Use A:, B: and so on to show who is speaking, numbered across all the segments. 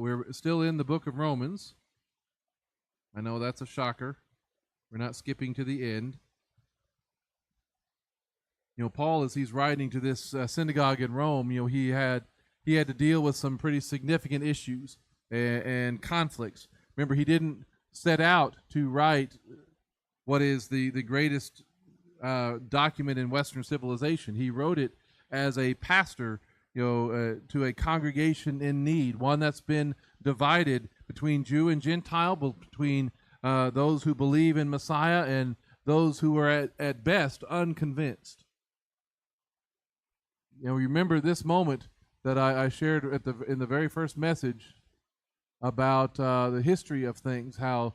A: But we're still in the book of Romans. I know that's a shocker. We're not skipping to the end. Paul, as he's writing to this synagogue in Rome, he had to deal with some pretty significant issues and conflicts. Remember, he didn't set out to write what is the greatest document in Western civilization. He wrote it as a pastor, to a congregation in need, one that's been divided between Jew and Gentile, between those who believe in Messiah and those who are at best unconvinced. Remember this moment that I shared in the very first message about the history of things, how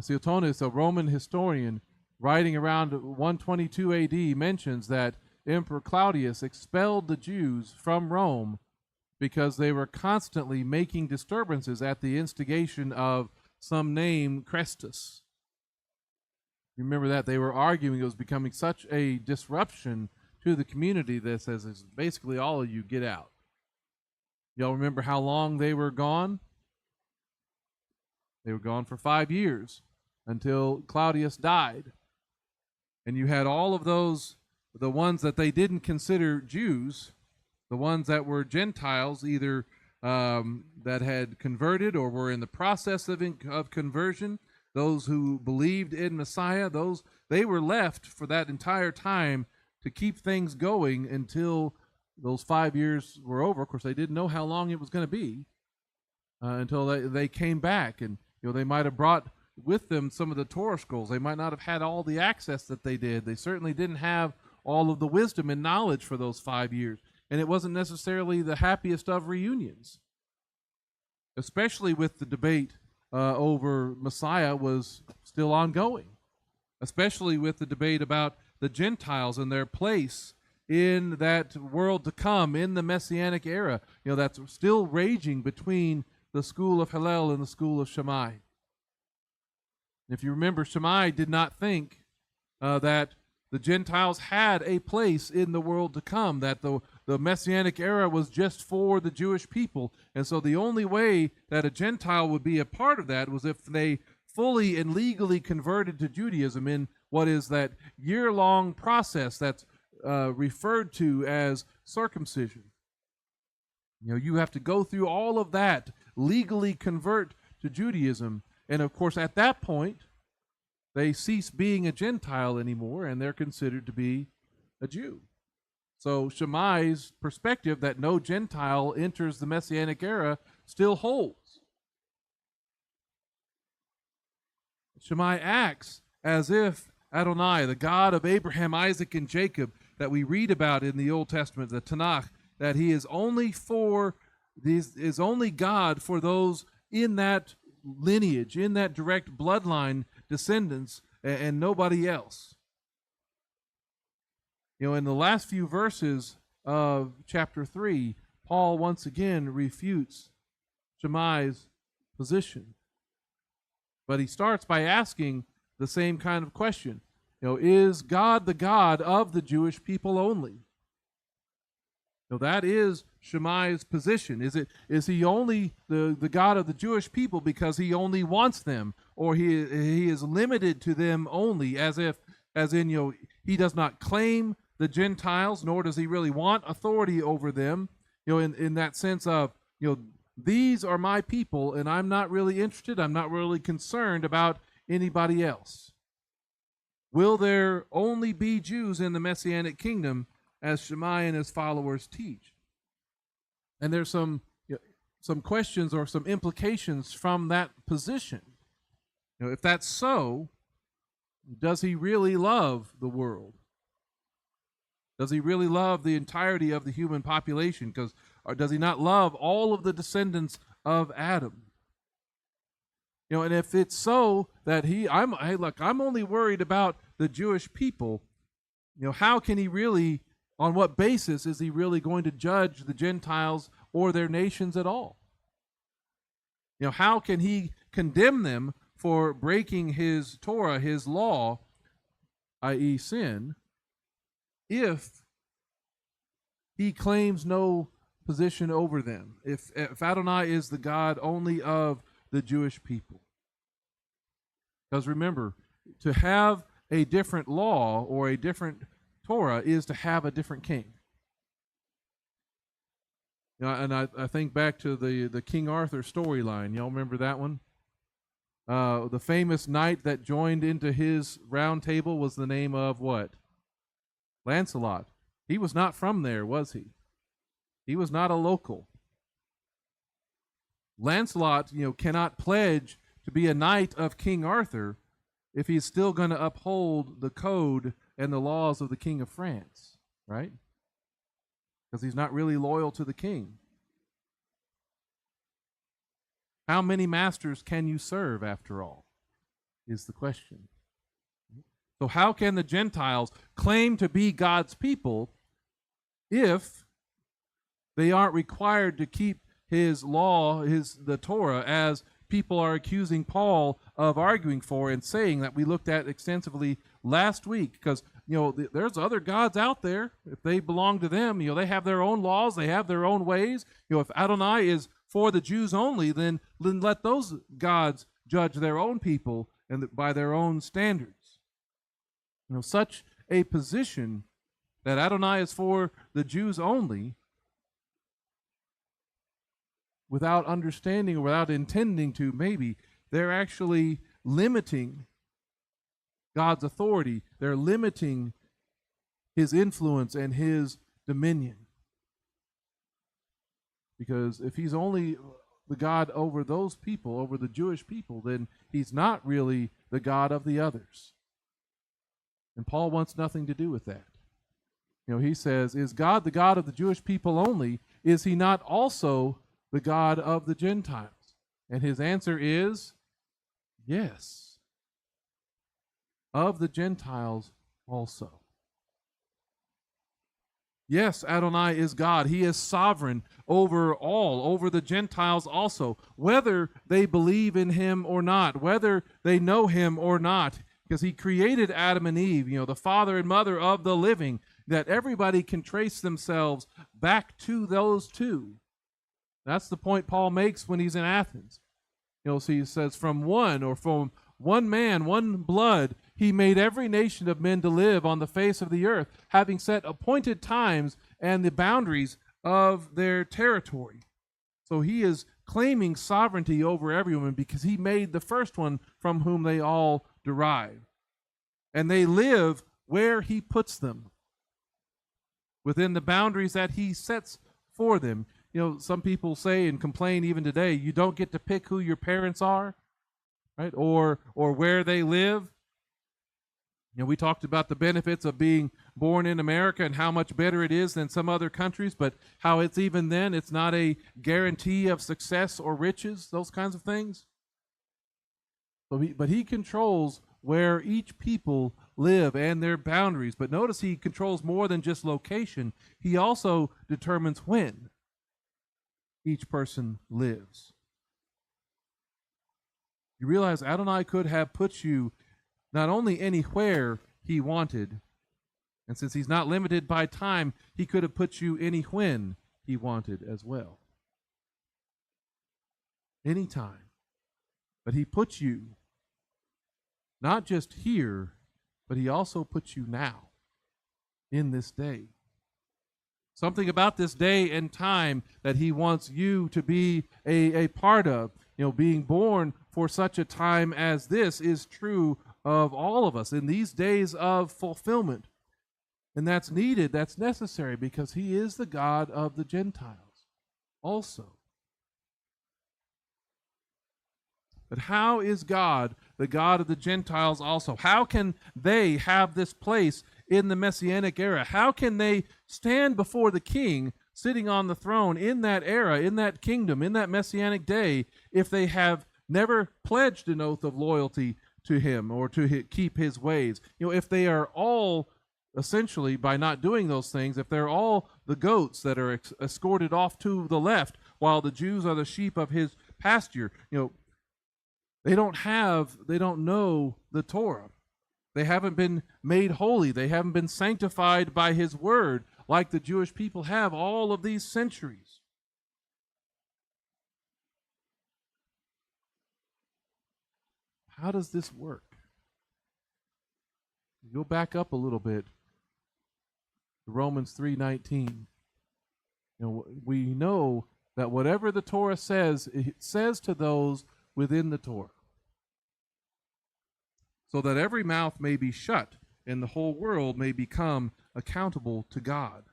A: Suetonius, a Roman historian, writing around 122 AD, mentions that Emperor Claudius expelled the Jews from Rome because they were constantly making disturbances at the instigation of some named Chrestus. Remember that? They were arguing. It was becoming such a disruption to the community that says, it's basically all of you get out. Y'all remember how long they were gone? They were gone for 5 years until Claudius died. And you had all of those, the ones that they didn't consider Jews, the ones that were Gentiles, either that had converted or were in the process of conversion, those who believed in Messiah, they were left for that entire time to keep things going until those 5 years were over. Of course, they didn't know how long it was going to be until they came back. And they might have brought with them some of the Torah scrolls. They might not have had all the access that they did. They certainly didn't have all of the wisdom and knowledge for those 5 years. And it wasn't necessarily the happiest of reunions, especially with the debate over Messiah was still ongoing, especially with the debate about the Gentiles and their place in that world to come, in the Messianic era. That's still raging between the School of Hillel and the School of Shammai. If you remember, Shammai did not think that the Gentiles had a place in the world to come, that the Messianic era was just for the Jewish people. And so the only way that a Gentile would be a part of that was if they fully and legally converted to Judaism in what is that year-long process that's referred to as circumcision. You have to go through all of that, legally convert to Judaism. And of course, at that point, they cease being a Gentile anymore, and they're considered to be a Jew. So Shammai's perspective that no Gentile enters the Messianic era still holds. Shammai acts as if ADONAI, the God of Abraham, Isaac, and Jacob, that we read about in the Old Testament, the Tanakh, that he is only God for those in that lineage, in that direct bloodline descendants, and nobody else. In the last few verses of chapter 3, Paul once again refutes Shammai's position. But he starts by asking the same kind of question. Is God the God of the Jewish people only? That is Shammai's position. Is he only the God of the Jewish people because he only wants them, or he is limited to them only, as in he does not claim the Gentiles, nor does he really want authority over them, in that sense of, these are my people, and I'm not really interested, I'm not really concerned about anybody else. Will there only be Jews in the Messianic kingdom, as Shammai and his followers teach? And there's some questions or some implications from that position. If that's so, does he really love the world? Does he really love the entirety of the human population? Or does he not love all of the descendants of Adam? And if it's so that I'm only worried about the Jewish people, how can he really, on what basis is he really going to judge the Gentiles or their nations at all? How can he condemn them for breaking his Torah, his law, i.e. sin, if he claims no position over them if Adonai is the God only of the Jewish people? Because remember, to have a different law or a different Torah is to have a different king. And I think back to the King Arthur storyline. Y'all remember that one? The famous knight that joined into his round table was the name of what? Lancelot. He was not from there, was he? He was not a local. Lancelot, cannot pledge to be a knight of King Arthur if he's still going to uphold the code and the laws of the King of France, right? Because he's not really loyal to the king. How many masters can you serve, after all, is the question. So how can the Gentiles claim to be God's people if they aren't required to keep his law, the Torah, as people are accusing Paul of arguing for and saying that we looked at extensively last week? Because there's other gods out there. If they belong to them, they have their own laws, they have their own ways. If Adonai is for the Jews only, then let those gods judge their own people and by their own standards. Such a position that Adonai is for the Jews only, without understanding or without intending to, maybe they're actually limiting God's authority. They're limiting his influence and his dominion. Because if he's only the God over those people, over the Jewish people, then he's not really the God of the others. And Paul wants nothing to do with that. He says, is God the God of the Jewish people only? Is he not also the God of the Gentiles? And his answer is yes. Of the Gentiles also. Yes, Adonai is God. He is sovereign over all, over the Gentiles also, whether they believe in him or not, whether they know him or not, because he created Adam and Eve, the father and mother of the living, that everybody can trace themselves back to those two. That's the point Paul makes when he's in Athens. So he says, from one man, one blood, he made every nation of men to live on the face of the earth, having set appointed times and the boundaries of their territory. So he is claiming sovereignty over everyone because he made the first one from whom they all derive. And they live where he puts them, within the boundaries that he sets for them. Some people say and complain even today, you don't get to pick who your parents are, right? Or where they live. We talked about the benefits of being born in America and how much better it is than some other countries, but how it's even then, it's not a guarantee of success or riches, those kinds of things. But he controls where each people live and their boundaries. But notice he controls more than just location. He also determines when each person lives. You realize Adonai could have put you not only anywhere he wanted, and since he's not limited by time, he could have put you any when he wanted as well. Anytime. But he puts you not just here, but he also puts you now, in this day. Something about this day and time that he wants you to be a part of. Being born for such a time as this is true of all of us in these days of fulfillment. And that's needed, that's necessary, because he is the God of the Gentiles also. But how is God the God of the Gentiles also? How can they have this place in the Messianic era? How can they stand before the king sitting on the throne in that era, in that kingdom, in that Messianic day, if they have never pledged an oath of loyalty to him or to keep his ways? If they are all, essentially, by not doing those things, if they're all the goats that are escorted off to the left while the Jews are the sheep of his pasture, they don't know the Torah. They haven't been made holy. They haven't been sanctified by his word like the Jewish people have all of these centuries. how does this work? Go back up a little bit. Romans 3:19. We know that whatever the Torah says, it says to those within the Torah, so that every mouth may be shut and the whole world may become accountable to God.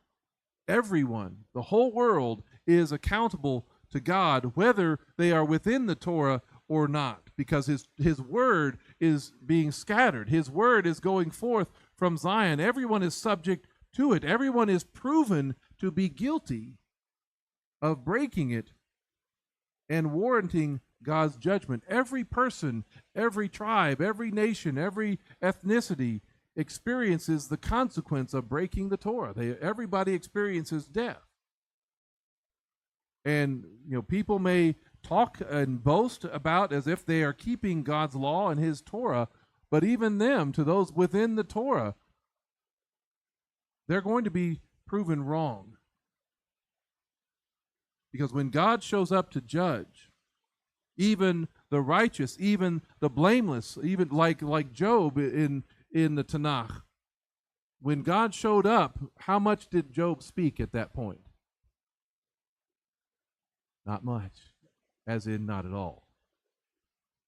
A: Everyone, the whole world, is accountable to God, whether they are within the Torah or not, because his word is being scattered. His word is going forth from Zion. Everyone is subject to it. Everyone is proven to be guilty of breaking it and warranting God's judgment. Every person, every tribe, every nation, every ethnicity experiences the consequence of breaking the Torah. Everybody experiences death. And people may talk and boast about as if they are keeping God's law and his Torah, but even them, to those within the Torah, they're going to be proven wrong. Because when God shows up to judge, even the righteous, even the blameless, even like Job in the Tanakh, when God showed up, how much did Job speak at that point? Not much, as in not at all.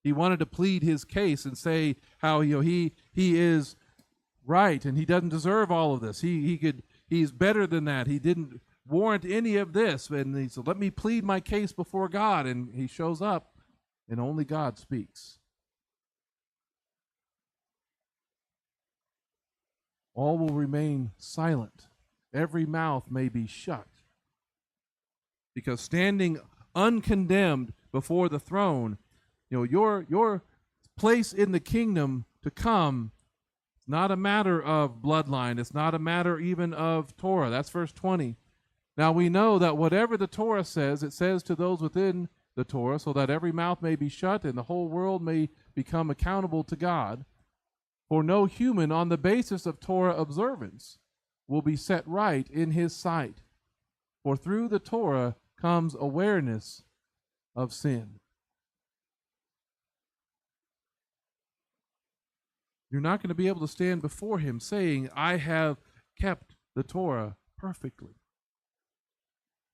A: He wanted to plead his case and say how he is right and he doesn't deserve all of this. He's better than that. He didn't warrant any of this. And he said, let me plead my case before God. And he shows up and only God speaks. All will remain silent. Every mouth may be shut. Because standing uncondemned before the throne, your place in the kingdom to come, it's not a matter of bloodline. It's not a matter even of Torah. That's verse 20. Now we know that whatever the Torah says, it says to those within the Torah, so that every mouth may be shut and the whole world may become accountable to God. For no human on the basis of Torah observance will be set right in his sight. For through the Torah comes awareness of sin. You're not going to be able to stand before him saying, I have kept the Torah perfectly.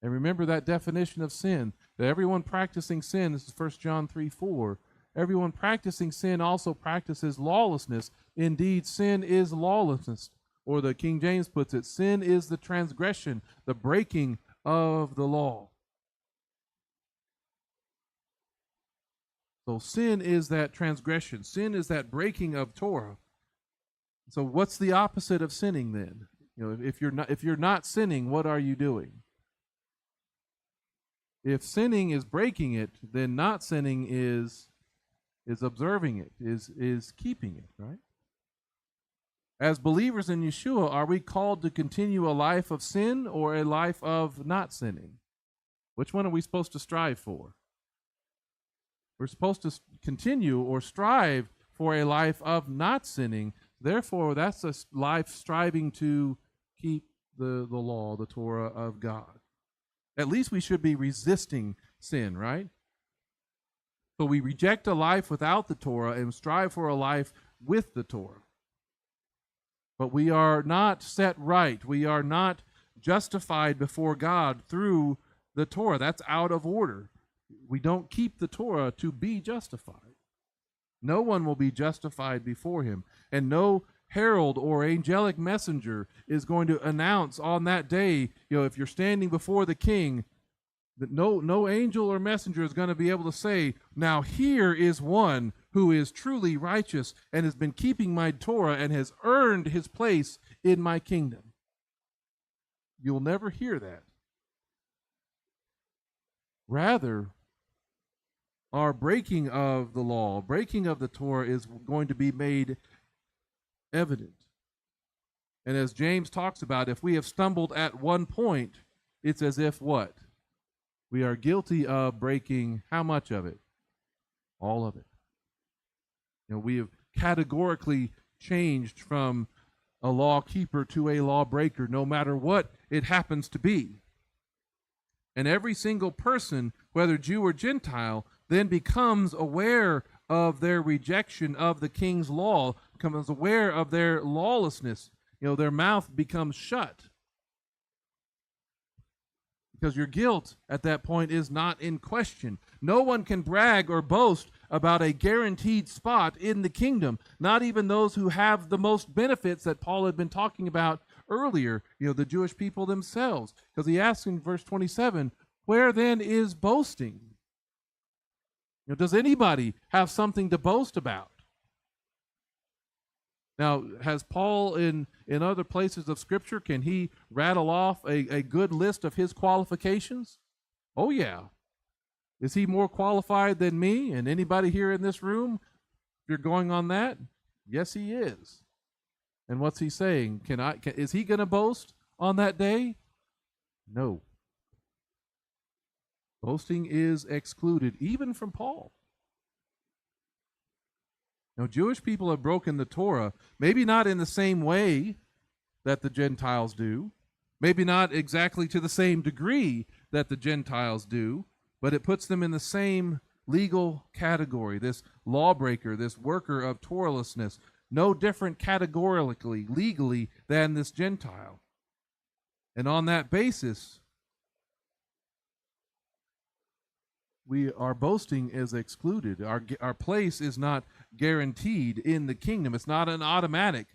A: And remember that definition of sin, that everyone practicing sin, this is 1 John 3:4, everyone practicing sin also practices lawlessness. Indeed, sin is lawlessness. Or the King James puts it, sin is the transgression, the breaking of the law. So sin is that transgression. Sin is that breaking of Torah. So what's the opposite of sinning then? If you're not sinning, what are you doing? If sinning is breaking it, then not sinning is observing it, is keeping it, right? As believers in Yeshua, are we called to continue a life of sin or a life of not sinning? Which one are we supposed to strive for? We're supposed to continue or strive for a life of not sinning. Therefore, that's a life striving to keep the law, the Torah of God. At least we should be resisting sin, right? So we reject a life without the Torah and strive for a life with the Torah. But we are not set right. We are not justified before God through the Torah. That's out of order. We don't keep the Torah to be justified. No one will be justified before him. And no herald or angelic messenger is going to announce on that day, if you're standing before the king, that no angel or messenger is going to be able to say, now here is one who is truly righteous and has been keeping my Torah and has earned his place in my kingdom. You'll never hear that. Rather, our breaking of the law, breaking of the Torah is going to be made evident. And as James talks about, if we have stumbled at one point, it's as if what? We are guilty of breaking how much of it? All of it. We have categorically changed from a law keeper to a lawbreaker, no matter what it happens to be. And every single person, whether Jew or Gentile, then becomes aware of their rejection of the king's law, becomes aware of their lawlessness, their mouth becomes shut. Because your guilt at that point is not in question. No one can brag or boast about a guaranteed spot in the kingdom, not even those who have the most benefits that Paul had been talking about earlier, the Jewish people themselves. Because he asks in verse 27, where then is boasting? Does anybody have something to boast about? Now, has Paul in other places of Scripture, can he rattle off a good list of his qualifications? Oh, yeah. Is he more qualified than me and anybody here in this room? If you're going on that, yes, he is. And what's he saying? Is he going to boast on that day? No. Boasting is excluded, even from Paul. Now, Jewish people have broken the Torah, maybe not in the same way that the Gentiles do, maybe not exactly to the same degree that the Gentiles do, but it puts them in the same legal category, this lawbreaker, this worker of Torahlessness, no different categorically, legally, than this Gentile. And on that basis, our boasting is excluded. Our place is not guaranteed in the kingdom. It's not an automatic.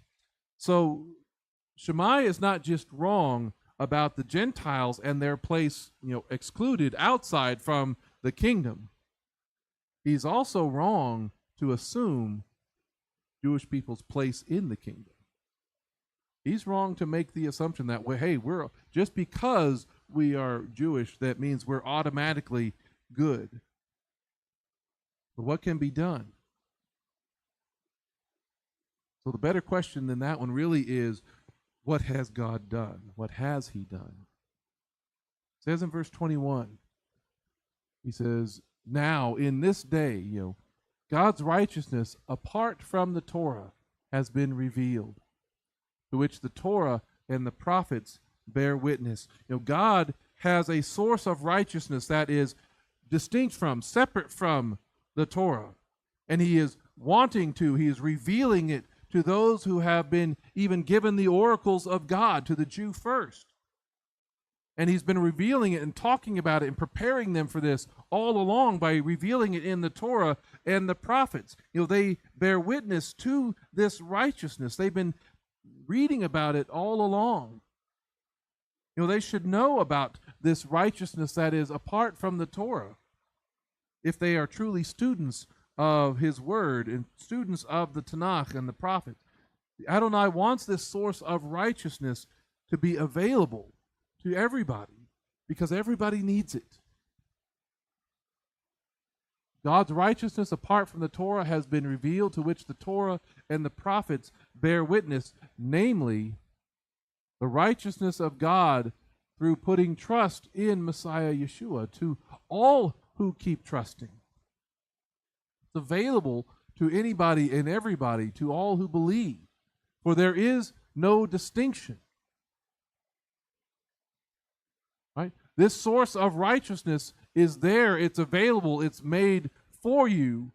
A: So Shammai is not just wrong about the Gentiles and their place, excluded outside from the kingdom. He's also wrong to assume Jewish people's place in the kingdom. He's wrong to make the assumption that, we're just because we are Jewish, that means we're automatically good. But what can be done? So the better question than that one really is, what has God done? What has he done? It says in verse 21, he says, now in this day, God's righteousness apart from the Torah has been revealed, to which the Torah and the prophets bear witness. God has a source of righteousness that is distinct from, separate from the Torah. And he is revealing it to those who have been even given the oracles of God, to the Jew first. And he's been revealing it and talking about it and preparing them for this all along by revealing it in the Torah and the prophets. They bear witness to this righteousness. They've been reading about it all along. They should know about this righteousness that is apart from the Torah, if they are truly students of his word and students of the Tanakh and the prophets. Adonai wants this source of righteousness to be available to everybody, because everybody needs it. God's righteousness apart from the Torah has been revealed, to which the Torah and the prophets bear witness, namely the righteousness of God through putting trust in Messiah Yeshua to all who keep trusting. It's available to anybody and everybody, to all who believe, for there is no distinction. Right? This source of righteousness is there, it's available, it's made for you,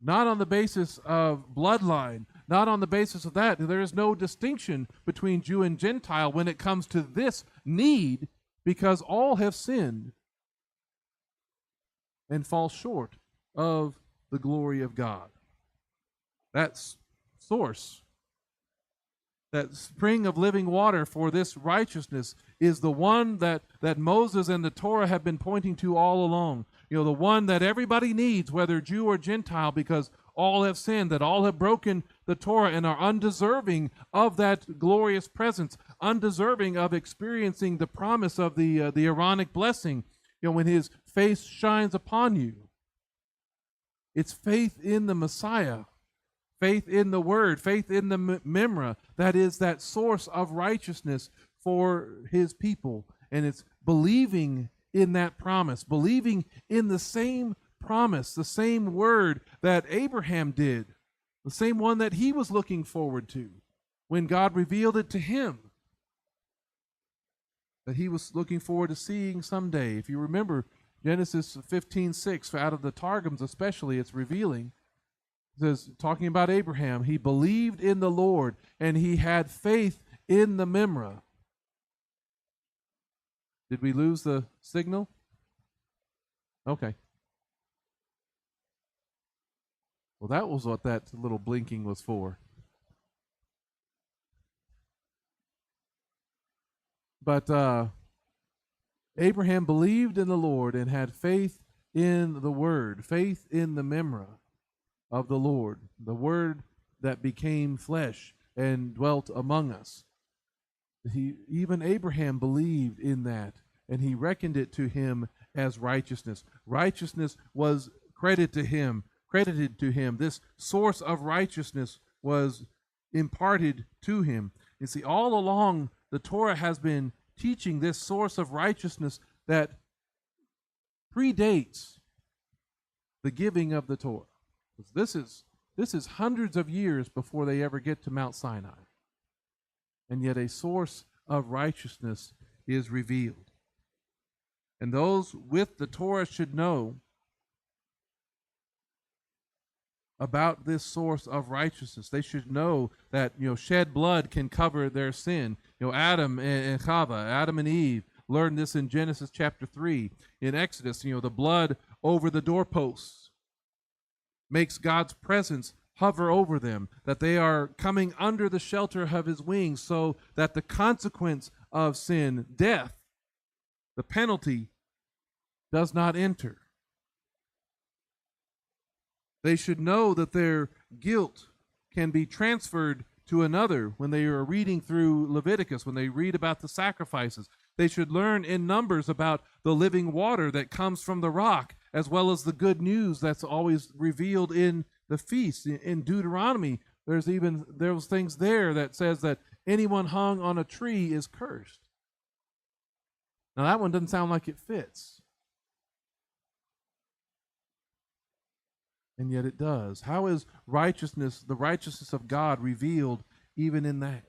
A: not on the basis of bloodline, not on the basis of that. There is no distinction between Jew and Gentile when it comes to this need, because all have sinned and fall short of the glory of God. That source, that spring of living water for this righteousness, is the one that Moses and the Torah have been pointing to all along. The one that everybody needs, whether Jew or Gentile, because all have sinned, that all have broken the Torah and are undeserving of that glorious presence, undeserving of experiencing the promise of the Aaronic blessing, when his face shines upon you. It's faith in the Messiah, faith in the Word, faith in the Memra, that is that source of righteousness for his people. And it's believing in that promise, believing in the same promise, the same word that Abraham did, the same one that he was looking forward to when God revealed it to him, that he was looking forward to seeing someday. If you remember, Genesis 15:6, out of the Targums especially, it's revealing. It says, talking about Abraham, he believed in the Lord, and he had faith in the Memra. Did we lose the signal? Okay. Well, that was what that little blinking was for. But Abraham believed in the Lord and had faith in the Word, faith in the Memra of the Lord, the Word that became flesh and dwelt among us. Even Abraham believed in that, and he reckoned it to him as righteousness. Righteousness was credited to him. This source of righteousness was imparted to him. You see, all along the Torah has been teaching this source of righteousness that predates the giving of the Torah. This is hundreds of years before they ever get to Mount Sinai. And yet a source of righteousness is revealed. And those with the Torah should know about this source of righteousness. They should know that, shed blood can cover their sin. Adam and Chava, Adam and Eve learned this in Genesis chapter 3. In Exodus, the blood over the doorposts makes God's presence hover over them, that they are coming under the shelter of his wings, so that the consequence of sin, death, the penalty, does not enter. They should know that their guilt can be transferred to another when they are reading through Leviticus, when they read about the sacrifices. They should learn in Numbers about the living water that comes from the rock, as well as the good news that's always revealed in the feast. In Deuteronomy, there's even those things there that says that anyone hung on a tree is cursed. Now that one doesn't sound like it fits. And yet it does. How is righteousness, the righteousness of God, revealed even in that?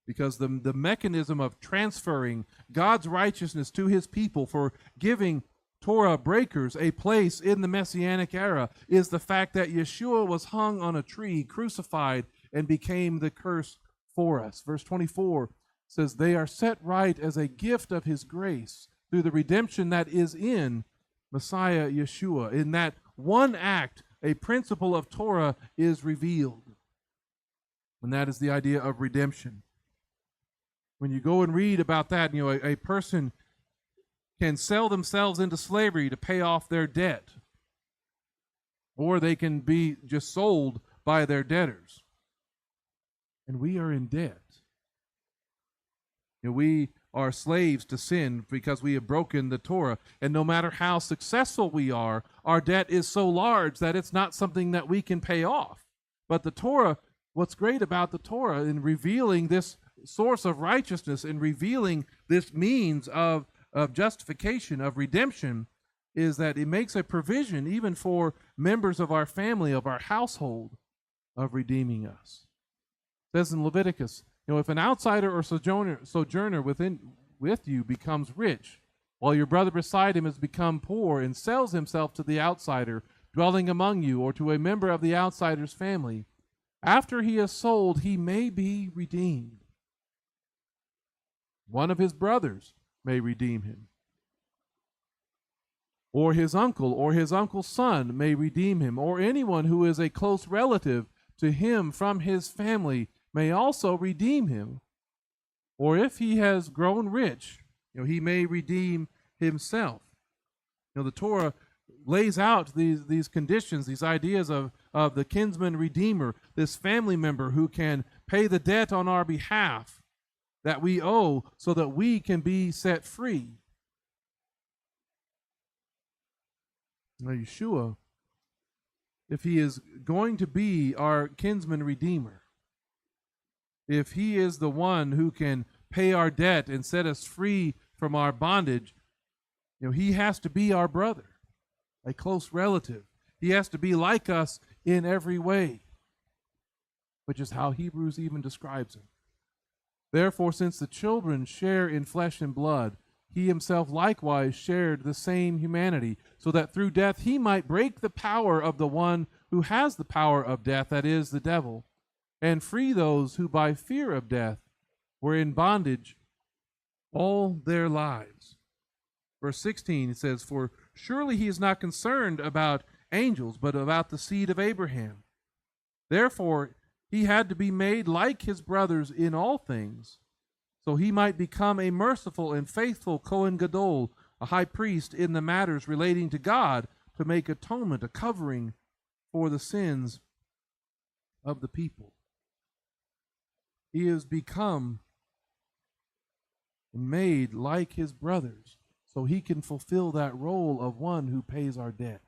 A: Because the mechanism of transferring God's righteousness to his people for giving Torah breakers a place in the Messianic era is the fact that Yeshua was hung on a tree, crucified, and became the curse for us. Verse 24 says, they are set right as a gift of his grace through the redemption that is in Messiah Yeshua. In that one act, a principle of Torah is revealed. And that is the idea of redemption. When you go and read about that, a person can sell themselves into slavery to pay off their debt. Or they can be just sold by their debtors. And we are in debt. We are slaves to sin because we have broken the Torah. And no matter how successful we are, our debt is so large that it's not something that we can pay off. But the Torah, what's great about the Torah in revealing this source of righteousness and revealing this means of justification, of redemption, is that it makes a provision even for members of our family, of our household, of redeeming us. It says in Leviticus, if an outsider or sojourner with you becomes rich, while your brother beside him has become poor and sells himself to the outsider dwelling among you or to a member of the outsider's family, after he is sold, he may be redeemed. One of his brothers may redeem him. Or his uncle's son may redeem him, or anyone who is a close relative to him from his family may also redeem him. Or if he has grown rich, he may redeem himself. The Torah lays out these conditions, these ideas of the kinsman redeemer, this family member who can pay the debt on our behalf that we owe so that we can be set free. Now, Yeshua, if he is going to be our kinsman redeemer, if he is the one who can pay our debt and set us free from our bondage, he has to be our brother, a close relative. He has to be like us in every way, which is how Hebrews even describes him. Therefore, since the children share in flesh and blood, he himself likewise shared the same humanity, so that through death he might break the power of the one who has the power of death, that is, the devil, and free those who by fear of death were in bondage all their lives. Verse 16, it says, "For surely he is not concerned about angels, but about the seed of Abraham. Therefore he had to be made like his brothers in all things, so he might become a merciful and faithful Kohen Gadol, a high priest in the matters relating to God, to make atonement, a covering for the sins of the people." He has become made like his brothers, so he can fulfill that role of one who pays our debt.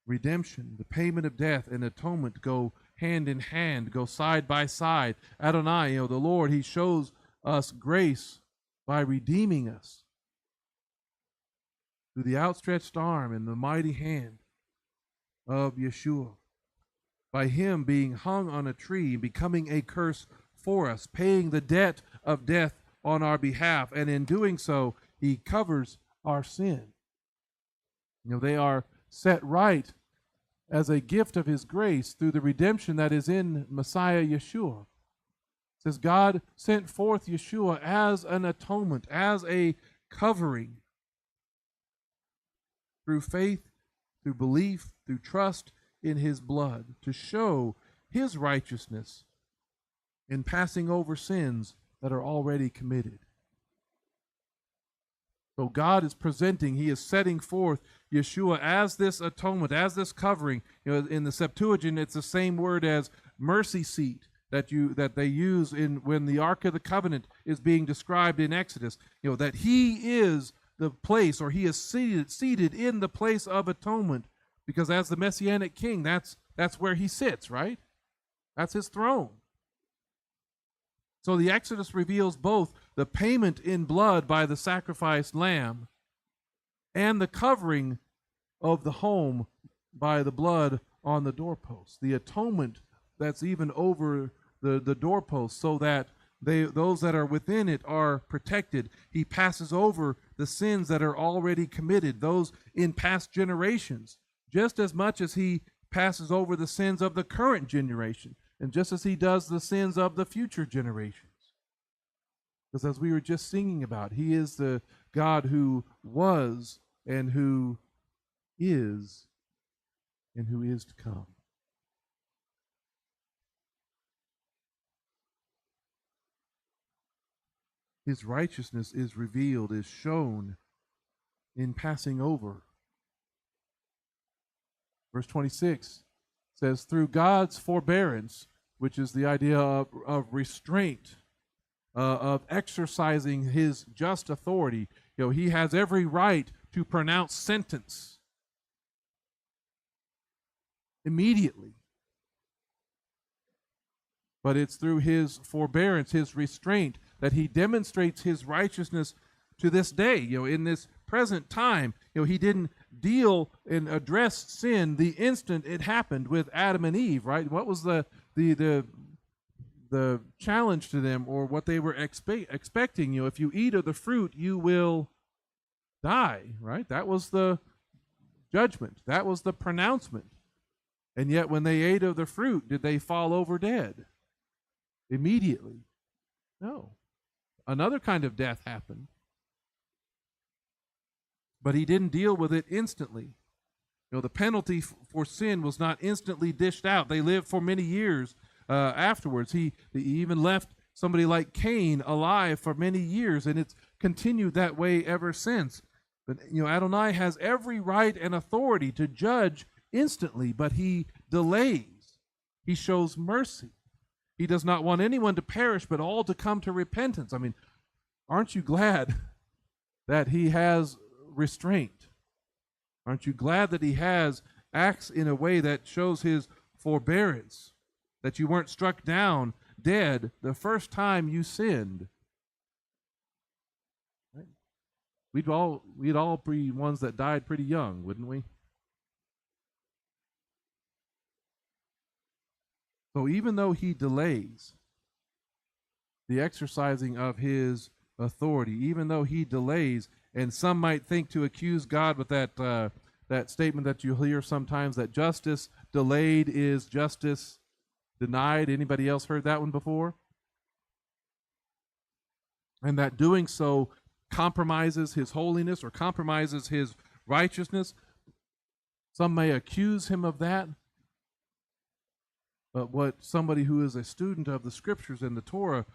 A: Redemption, the payment of death, and atonement go hand in hand, go side by side. Adonai, the Lord, he shows us grace by redeeming us through the outstretched arm and the mighty hand of Yeshua. By him being hung on a tree, becoming a curse for us, paying the debt of death on our behalf, and in doing so, he covers our sin. They are set right as a gift of his grace through the redemption that is in Messiah Yeshua. It says God sent forth Yeshua as an atonement, as a covering, through faith, through belief, through trust in his blood, to show his righteousness in passing over sins that are already committed. So God is presenting, he is setting forth Yeshua as this atonement, as this covering. In the Septuagint, it's the same word as mercy seat that they use when the Ark of the Covenant is being described in Exodus. That he is the place, or he is seated in the place of atonement, because as the Messianic king, that's where he sits, right? That's his throne. So the Exodus reveals both the payment in blood by the sacrificed lamb and the covering of the home by the blood on the doorpost. The atonement that's even over the doorpost, so that those that are within it are protected. He passes over the sins that are already committed, those in past generations, just as much as he passes over the sins of the current generation, and just as he does the sins of the future generations. Because as we were just singing about, he is the God who was and who is to come. His righteousness is revealed, is shown in passing over. Verse 26 says, through God's forbearance, which is the idea of restraint, of exercising his just authority. He has every right to pronounce sentence immediately. But it's through his forbearance, his restraint, that he demonstrates his righteousness to this day. In this present time, he didn't deal and address sin the instant it happened with Adam and Eve, right? What was the challenge to them, or what they were expecting? If you eat of the fruit, you will die, right? That was the judgment. That was the pronouncement. And yet when they ate of the fruit, did they fall over dead immediately? No. Another kind of death happened. But he didn't deal with it instantly. The penalty for sin was not instantly dished out. They lived for many years afterwards. He even left somebody like Cain alive for many years, and it's continued that way ever since. But Adonai has every right and authority to judge instantly, but he delays. He shows mercy. He does not want anyone to perish, but all to come to repentance. Aren't you glad that he has restraint? Aren't you glad that he acts in a way that shows his forbearance, that you weren't struck down dead the first time you sinned? Right? We'd all be ones that died pretty young, wouldn't we? So even though he delays, the exercising of his authority, even though he delays. And some might think to accuse God with that statement that you hear sometimes, that justice delayed is justice denied. Anybody else heard that one before? And that doing so compromises his holiness or compromises his righteousness. Some may accuse him of that. But what somebody who is a student of the scriptures and the Torah,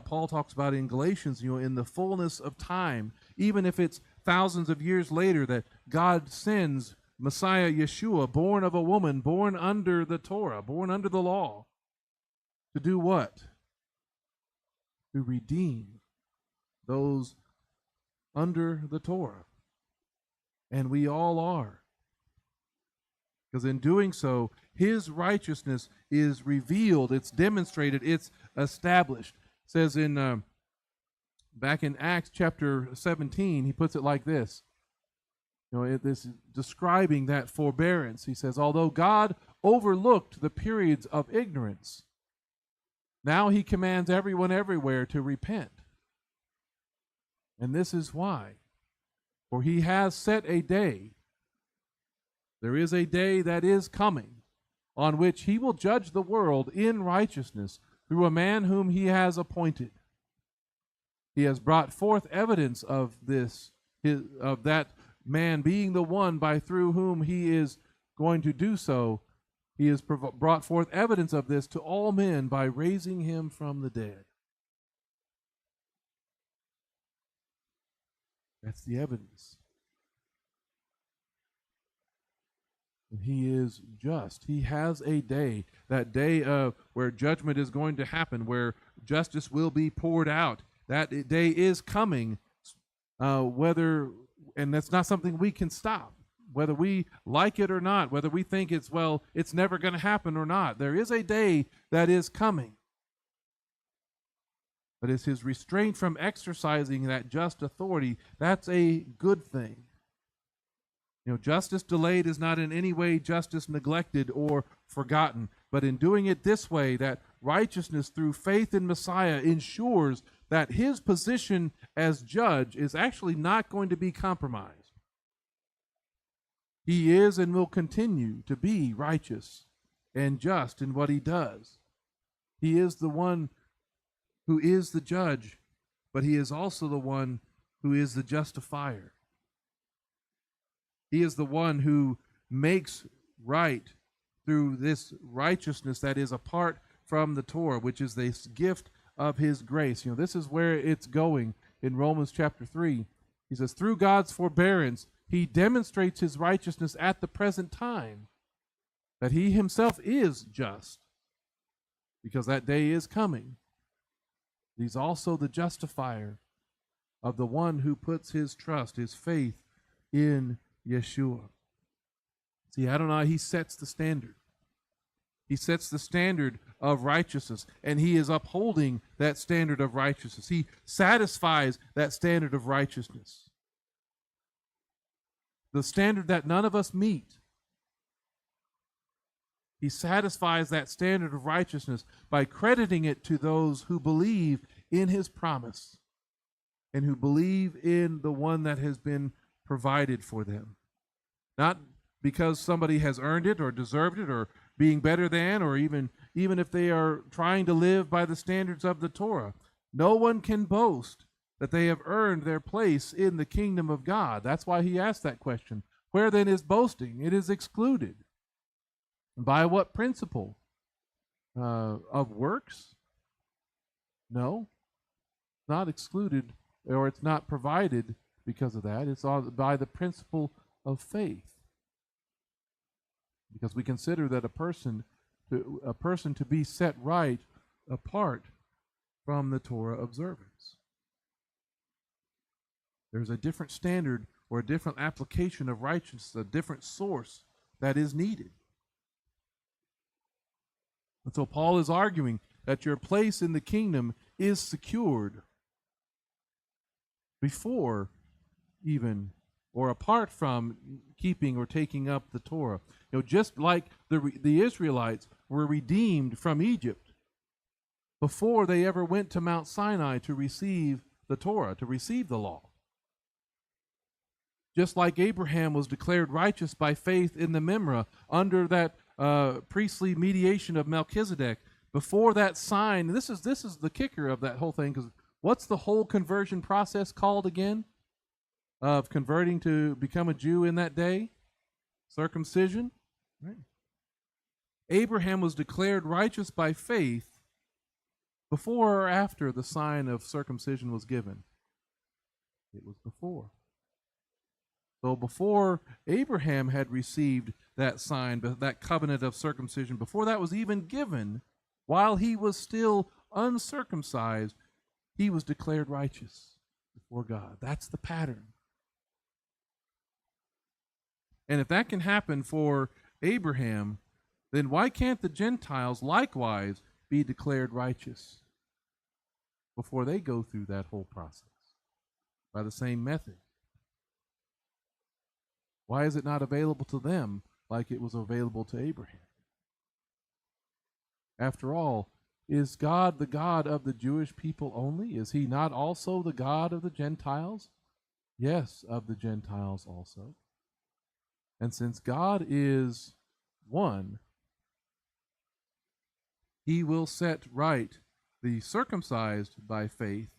A: Paul talks about in Galatians, in the fullness of time, even if it's thousands of years later, that God sends Messiah Yeshua, born of a woman, born under the Torah, born under the law, to do what? To redeem those under the Torah. And we all are. Because in doing so, his righteousness is revealed, it's demonstrated, it's established. It says in back in Acts chapter 17, he puts it like this. This is describing that forbearance. He says, although God overlooked the periods of ignorance, now he commands everyone everywhere to repent. And this is why. For he has set a day. There is a day that is coming on which he will judge the world in righteousness through a man whom he has appointed. He has brought forth evidence of this, of that man being the one through whom he is going to do so. He has brought forth evidence of this to all men by raising him from the dead. That's the evidence. And he is just. He has a day, that day of where judgment is going to happen, where justice will be poured out. That day is coming, and that's not something we can stop, whether we like it or not, whether we think it's never going to happen or not. There is a day that is coming. But it's his restraint from exercising that just authority, that's a good thing. Justice delayed is not in any way justice neglected or forgotten. But in doing it this way, that righteousness through faith in Messiah ensures that his position as judge is actually not going to be compromised. He is and will continue to be righteous and just in what he does. He is the one who is the judge, but he is also the one who is the justifier. He is the one who makes right through this righteousness that is apart from the Torah, which is this gift of his grace. This is where it's going in Romans chapter 3. He says, through God's forbearance, he demonstrates his righteousness at the present time, that he himself is just, because that day is coming. He's also the justifier of the one who puts his trust, his faith in Yeshua. See, ADONAI, he sets the standard. He sets the standard of righteousness, and he is upholding that standard of righteousness. He satisfies that standard of righteousness. The standard that none of us meet. He satisfies that standard of righteousness by crediting it to those who believe in his promise and who believe in the one that has been provided for them. Not because somebody has earned it or deserved it or being better than, or even if they are trying to live by the standards of the Torah. No one can boast that they have earned their place in the kingdom of God. That's why he asked that question. Where then is boasting? It is excluded. By what principle? Of works? No. It's not excluded, or it's not provided because of that. It's all by the principle of faith. Because we consider that a person to be set right apart from the Torah observance. There's a different standard or a different application of righteousness, a different source that is needed. And so Paul is arguing that your place in the kingdom is secured before even or apart from keeping or taking up the Torah. Just like the Israelites were redeemed from Egypt before they ever went to Mount Sinai to receive the Torah, to receive the law. Just like Abraham was declared righteous by faith in the Memra under that priestly mediation of Melchizedek, before that sign, this is the kicker of that whole thing, because what's the whole conversion process called again? Of converting to become a Jew in that day? Circumcision. Right. Abraham was declared righteous by faith before or after the sign of circumcision was given? It was before. So before Abraham had received that sign, that covenant of circumcision, before that was even given, while he was still uncircumcised, he was declared righteous before God. That's the pattern. And if that can happen for Abraham, then why can't the Gentiles likewise be declared righteous before they go through that whole process by the same method? Why is it not available to them like it was available to Abraham? After all, is God the God of the Jewish people only? Is he not also the God of the Gentiles? Yes, of the Gentiles also. And since God is one, he will set right the circumcised by faith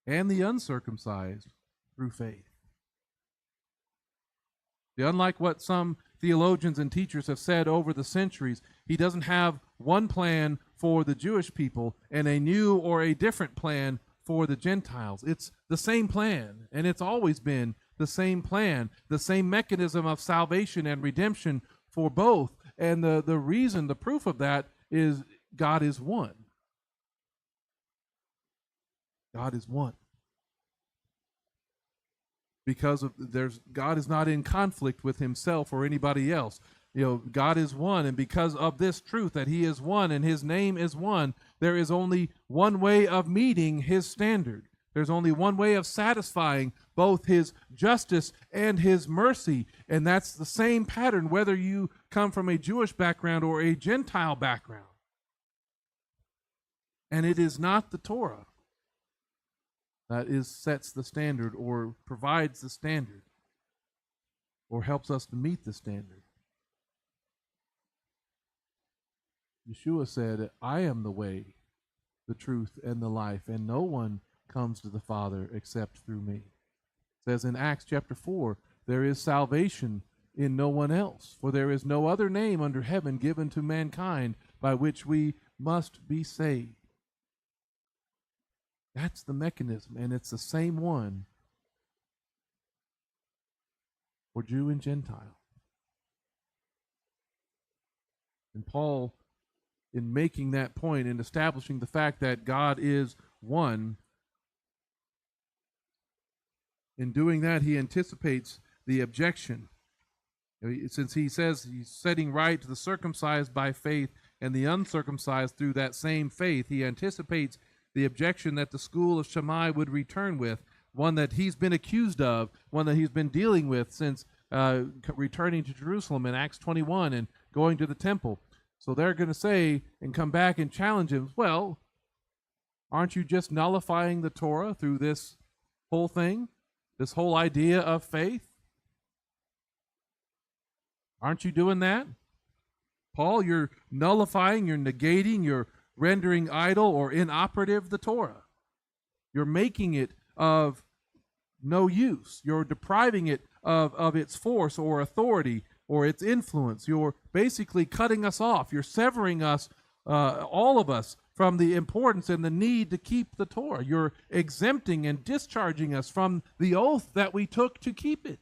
A: and the uncircumcised through faith. Unlike what some theologians and teachers have said over the centuries, he doesn't have one plan for the Jewish people and a new or a different plan for the Gentiles. It's the same plan, and it's always been the same plan, the same mechanism of salvation and redemption for both. And the reason, the proof of that is God is one. God is one. Because God is not in conflict with himself or anybody else. God is one, and because of this truth that he is one and his name is one, there is only one way of meeting his standard. There's only one way of satisfying both his justice and his mercy, and that's the same pattern whether you come from a Jewish background or a Gentile background. And it is not the Torah that sets the standard or provides the standard or helps us to meet the standard. Yeshua said, I am the way, the truth, and the life, and no one comes to the Father except through me. It says in Acts chapter 4, there is salvation in no one else, for there is no other name under heaven given to mankind by which we must be saved. That's the mechanism, and it's the same one for Jew and Gentile. And Paul, in making that point and establishing the fact that God is one, in doing that, he anticipates the objection. Since he says he's setting right the circumcised by faith and the uncircumcised through that same faith, he anticipates the objection that the School of Shammai would return with, one that he's been accused of, one that he's been dealing with since returning to Jerusalem in Acts 21 and going to the temple. So they're going to say and come back and challenge him, well, aren't you just nullifying the Torah through this whole thing, this whole idea of faith? Aren't you doing that? Paul, you're nullifying, you're negating, you're rendering idle or inoperative the Torah. You're making it of no use. You're depriving it of its force or authority or its influence. You're basically cutting us off. You're severing us, all of us, from the importance and the need to keep the Torah. You're exempting and discharging us from the oath that we took to keep it.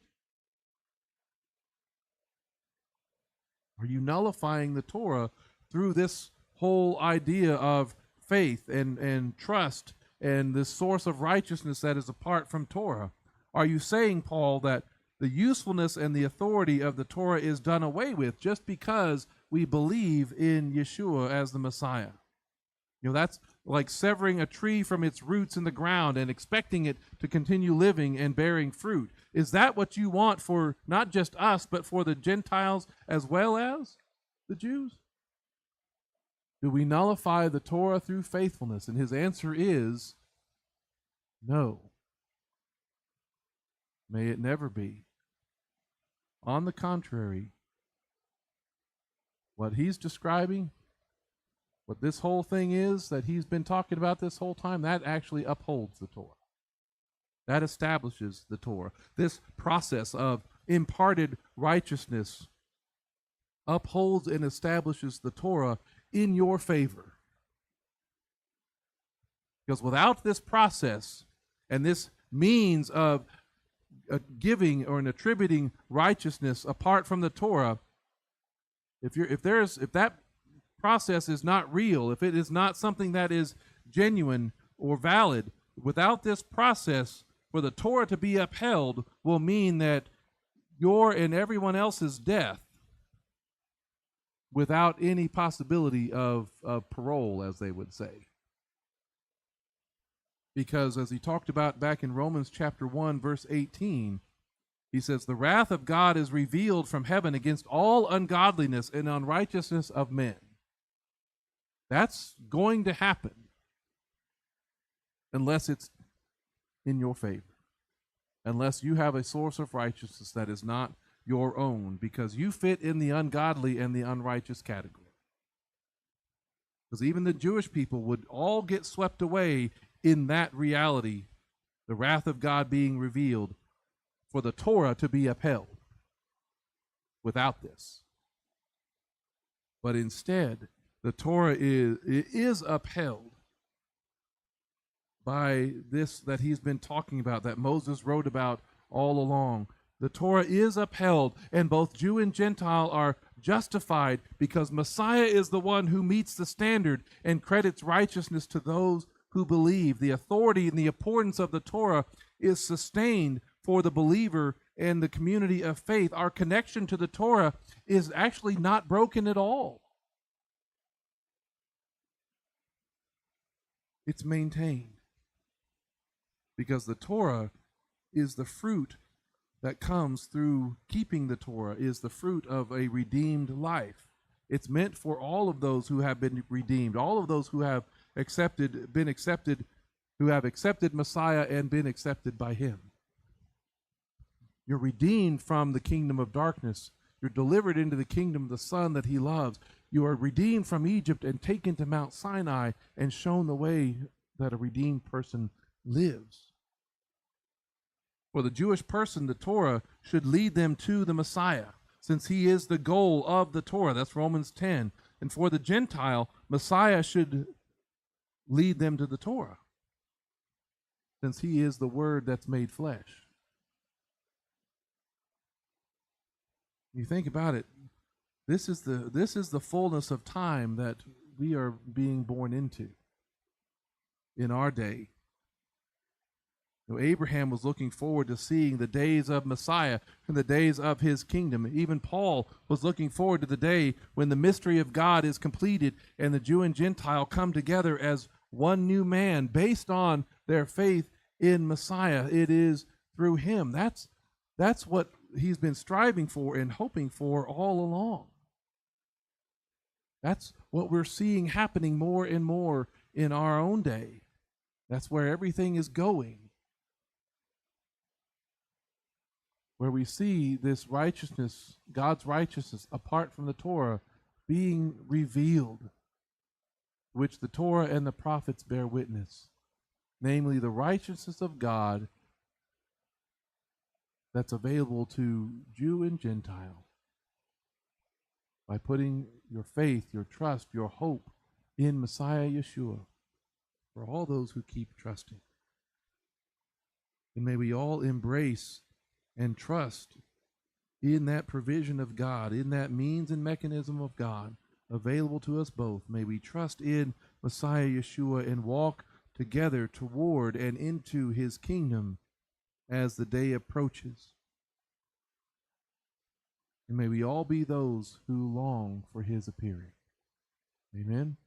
A: Are you nullifying the Torah through this whole idea of faith and trust and this source of righteousness that is apart from Torah? Are you saying, Paul, that the usefulness and the authority of the Torah is done away with just because we believe in Yeshua as the Messiah? That's like severing a tree from its roots in the ground and expecting it to continue living and bearing fruit. Is that what you want for not just us, but for the Gentiles as well as the Jews? Do we nullify the Torah through faithfulness? And his answer is no. May it never be. On the contrary, what he's describing, what this whole thing is that he's been talking about this whole time, that actually upholds the Torah. That establishes the Torah. This process of imparted righteousness upholds and establishes the Torah in your favor. Because without this process and this means of giving or attributing righteousness apart from the Torah, if that process is not real, if it is not something that is genuine or valid, without this process, for the Torah to be upheld will mean that your and everyone else's death without any possibility of parole, as they would say. Because as he talked about back in Romans chapter 1, verse 18, he says, the wrath of God is revealed from heaven against all ungodliness and unrighteousness of men. That's going to happen unless it's in your favor, unless you have a source of righteousness that is not your own, because you fit in the ungodly and the unrighteous category. Because even the Jewish people would all get swept away in that reality, the wrath of God being revealed, for the Torah to be upheld without this. But instead, the Torah is upheld by this that he's been talking about, that Moses wrote about all along. The Torah is upheld, and both Jew and Gentile are justified because Messiah is the one who meets the standard and credits righteousness to those who believe. The authority and the importance of the Torah is sustained for the believer and the community of faith. Our connection to the Torah is actually not broken at all. It's maintained because the Torah is the fruit that comes through keeping the Torah, is the fruit of a redeemed life. It's meant for all of those who have been redeemed, all of those who have been accepted, who have accepted Messiah and been accepted by him. You're redeemed from the kingdom of darkness. You're delivered into the kingdom of the Son that he loves. You are redeemed from Egypt and taken to Mount Sinai and shown the way that a redeemed person lives. For the Jewish person, the Torah should lead them to the Messiah, since he is the goal of the Torah. That's Romans 10. And for the Gentile, Messiah should lead them to the Torah, since he is the Word that's made flesh. You think about it, this is the fullness of time that we are being born into in our day. You know, Abraham was looking forward to seeing the days of Messiah and the days of his kingdom. Even Paul was looking forward to the day when the mystery of God is completed and the Jew and Gentile come together as one new man based on their faith in Messiah. It is through him. That's what he's been striving for and hoping for all along. That's what we're seeing happening more and more in our own day. That's where everything is going. Where we see this righteousness, God's righteousness, apart from the Torah, being revealed, which the Torah and the prophets bear witness, namely the righteousness of God that's available to Jew and Gentile by putting your faith, your trust, your hope in Messiah Yeshua for all those who keep trusting. And may we all embrace and trust in that provision of God, in that means and mechanism of God available to us both. May we trust in Messiah Yeshua and walk together toward and into his kingdom as the day approaches. And may we all be those who long for his appearing. Amen.